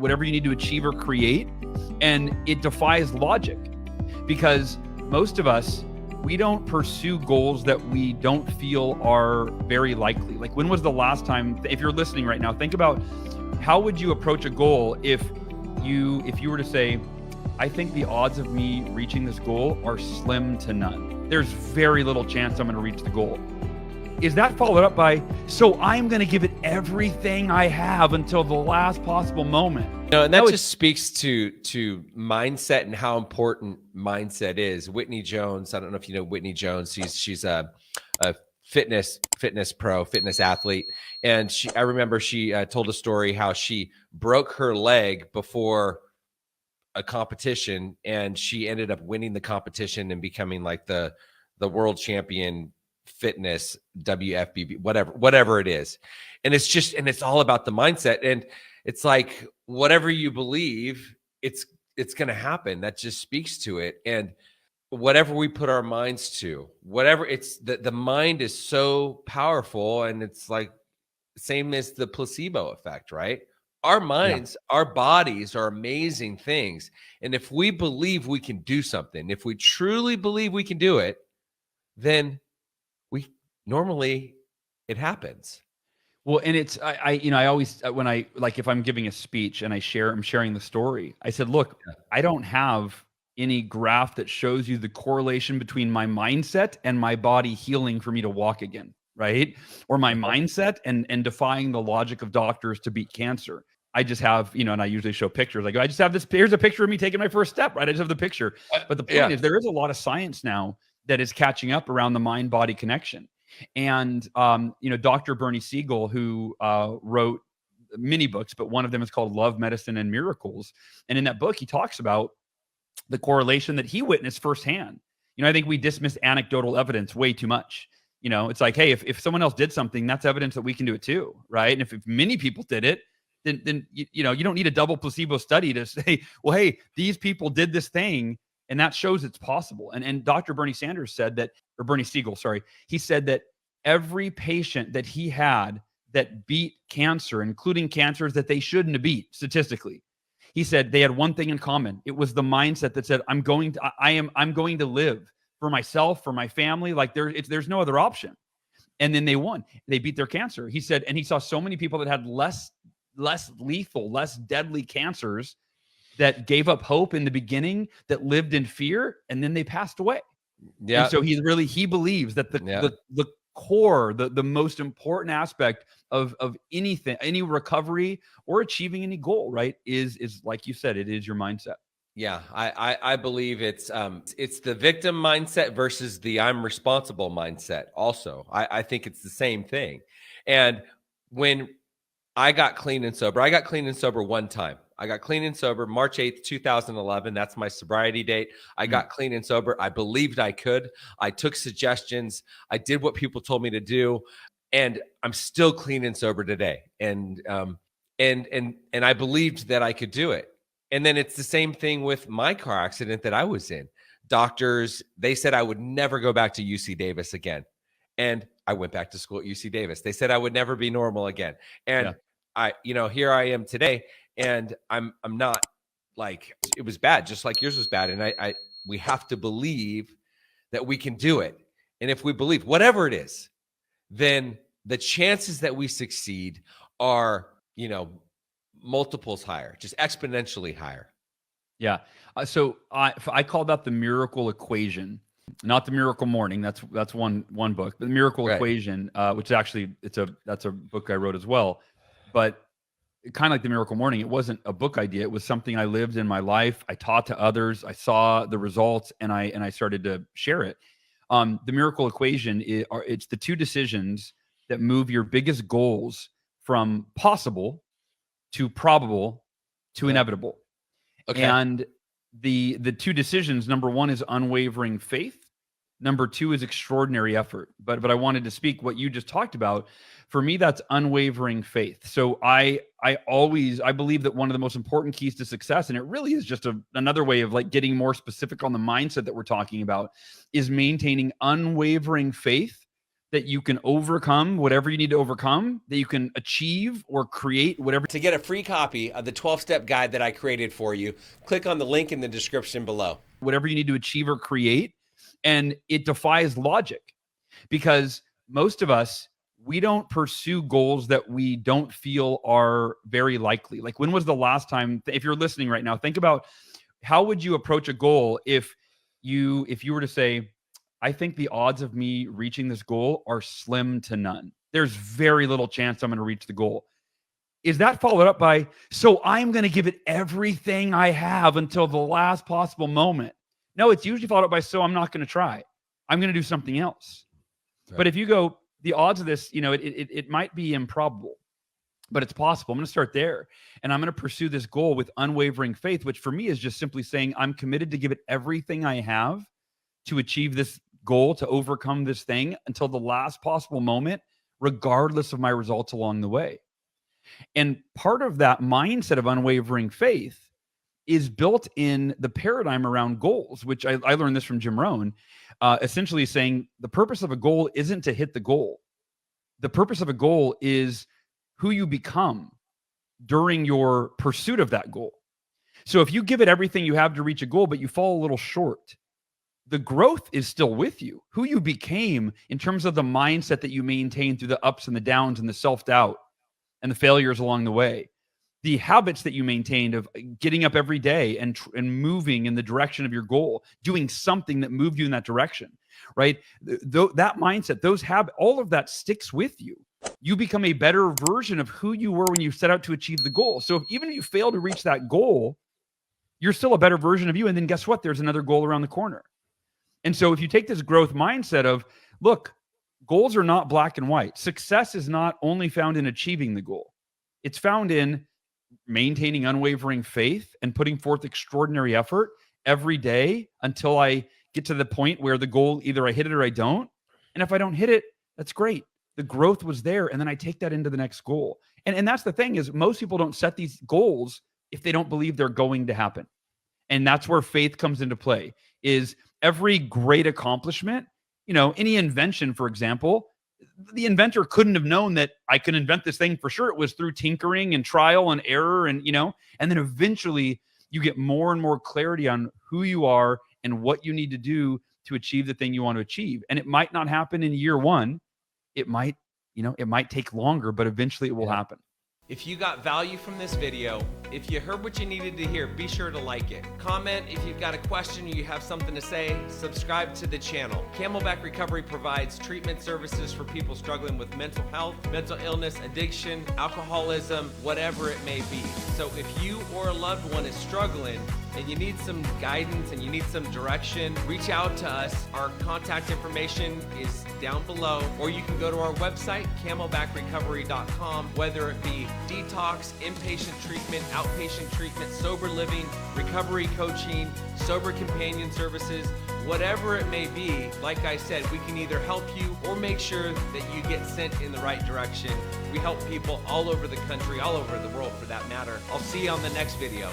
whatever you need to achieve or create. And it defies logic because most of us, we don't pursue goals that we don't feel are very likely. Like, when was the last time, if you're listening right now, think about how would you approach a goal if you were to say, I think the odds of me reaching this goal are slim to none. There's very little chance I'm going to reach the goal. Is that followed up by, so I'm going to give it everything I have until the last possible moment? And that just speaks to mindset and how important mindset is. Whitney Jones, I don't know if you know Whitney Jones. She's a fitness pro, fitness athlete. And I remember she told a story how she broke her leg before a competition, and she ended up winning the competition and becoming like the world champion fitness, WFBB, whatever it is. And it's all about the mindset. And it's like, whatever you believe, it's going to happen. That just speaks to it. And whatever we put our minds to, whatever, it's the mind is so powerful. And it's like same as the placebo effect, right? Our minds, our bodies are amazing things. And if we believe we can do something, if we truly believe we can do it, then normally it happens. Well, and it's, I always, when if I'm giving a speech and I'm sharing the story, I said, look, I don't have any graph that shows you the correlation between my mindset and my body healing for me to walk again, right? Or my mindset and defying the logic of doctors to beat cancer. I just have, and I usually show pictures. I go, I just have this, here's a picture of me taking my first step, right? I just have the picture. But the point is, there is a lot of science now that is catching up around the mind-body connection. And, Dr. Bernie Siegel, who wrote many books, but one of them is called Love, Medicine, and Miracles. And in that book, he talks about the correlation that he witnessed firsthand. I think we dismiss anecdotal evidence way too much. It's like, hey, if someone else did something, that's evidence that we can do it too, right? And if many people did it, then you don't need a double placebo study to say, well, hey, these people did this thing, and that shows it's possible. And Dr. Bernie Sanders said that, or Bernie Siegel, sorry, he said that every patient that he had that beat cancer, including cancers that they shouldn't have beat statistically, he said they had one thing in common. It was the mindset that said, I'm going to live for myself, for my family. Like there's no other option. And then they won. They beat their cancer. He said, and he saw so many people that had less lethal, less deadly cancers that gave up hope in the beginning, that lived in fear, and then they passed away. Yeah. And so he believes that the core, the most important aspect of anything, any recovery or achieving any goal, right, is like you said, it is your mindset. Yeah, I believe it's the victim mindset versus the I'm responsible mindset. Also, I think it's the same thing. And when I got clean and sober one time. I got clean and sober March 8th, 2011. That's my sobriety date. I got clean and sober. I believed I could. I took suggestions. I did what people told me to do, and I'm still clean and sober today. And I believed that I could do it. And then it's the same thing with my car accident that I was in. Doctors, they said I would never go back to UC Davis again. And I went back to school at UC Davis. They said I would never be normal again. And here I am today, and I'm not, like, it was bad, just like yours was bad. And we have to believe that we can do it. And if we believe whatever it is, then the chances that we succeed are, multiples higher, just exponentially higher. Yeah. So I call that the miracle equation, not the Miracle Morning. That's one book, but the Miracle Equation, which actually that's a book I wrote as well. But kind of like the Miracle Morning, it wasn't a book idea. It was something I lived in my life. I taught to others. I saw the results, and I started to share it. The Miracle Equation it's the two decisions that move your biggest goals from possible to probable to inevitable. Okay. And the two decisions, number one is unwavering faith. Number two is extraordinary effort. But I wanted to speak what you just talked about. For me, that's unwavering faith. So I believe that one of the most important keys to success, and it really is just another way of like getting more specific on the mindset that we're talking about, is maintaining unwavering faith that you can overcome whatever you need to overcome, that you can achieve or create whatever. To get a free copy of the 12-step guide that I created for you, click on the link in the description below. Whatever you need to achieve or create. And it defies logic, because most of us, we don't pursue goals that we don't feel are very likely. Like, when was the last time, if you're listening right now, think about how would you approach a goal if you were to say, I think the odds of me reaching this goal are slim to none. There's very little chance I'm going to reach the goal. Is that followed up by, so I'm going to give it everything I have until the last possible moment? No, it's usually followed up by, so I'm not going to try. I'm going to do something else. Right. But if you go, the odds of this, it might be improbable, but it's possible. I'm going to start there, and I'm going to pursue this goal with unwavering faith, which for me is just simply saying I'm committed to give it everything I have to achieve this goal, to overcome this thing until the last possible moment, regardless of my results along the way. And part of that mindset of unwavering faith is built in the paradigm around goals, which I learned this from Jim Rohn, essentially saying the purpose of a goal isn't to hit the goal. The purpose of a goal is who you become during your pursuit of that goal. So if you give it everything you have to reach a goal, but you fall a little short, the growth is still with you. Who you became in terms of the mindset that you maintain through the ups and the downs and the self-doubt and the failures along the way, the habits that you maintained of getting up every day and moving in the direction of your goal, doing something that moved you in that direction, right? That mindset, those habits, all of that sticks with you. You become a better version of who you were when you set out to achieve the goal. So even if you fail to reach that goal, you're still a better version of you. And then guess what? There's another goal around the corner. And so if you take this growth mindset of, look, goals are not black and white. Success is not only found in achieving the goal. It's found in maintaining unwavering faith and putting forth extraordinary effort every day until I get to the point where the goal, either I hit it or I don't. And if I don't hit it, that's great. The growth was there. And then I take that into the next goal. And that's the thing, is most people don't set these goals if they don't believe they're going to happen. And that's where faith comes into play. Is every great accomplishment, any invention, for example, the inventor couldn't have known that I could invent this thing for sure. It was through tinkering and trial and error, and then eventually you get more and more clarity on who you are and what you need to do to achieve the thing you want to achieve. And it might not happen in year one. It might take longer, but eventually it will happen. If you got value from this video, if you heard what you needed to hear, be sure to like it. Comment if you've got a question or you have something to say. Subscribe to the channel. Camelback Recovery provides treatment services for people struggling with mental health, mental illness, addiction, alcoholism, whatever it may be. So if you or a loved one is struggling and you need some guidance and you need some direction, reach out to us. Our contact information is down below, or you can go to our website, camelbackrecovery.com, whether it be detox, inpatient treatment, outpatient treatment, sober living, recovery coaching, sober companion services, whatever it may be. Like I said, we can either help you or make sure that you get sent in the right direction. We help people all over the country, all over the world for that matter. I'll see you on the next video.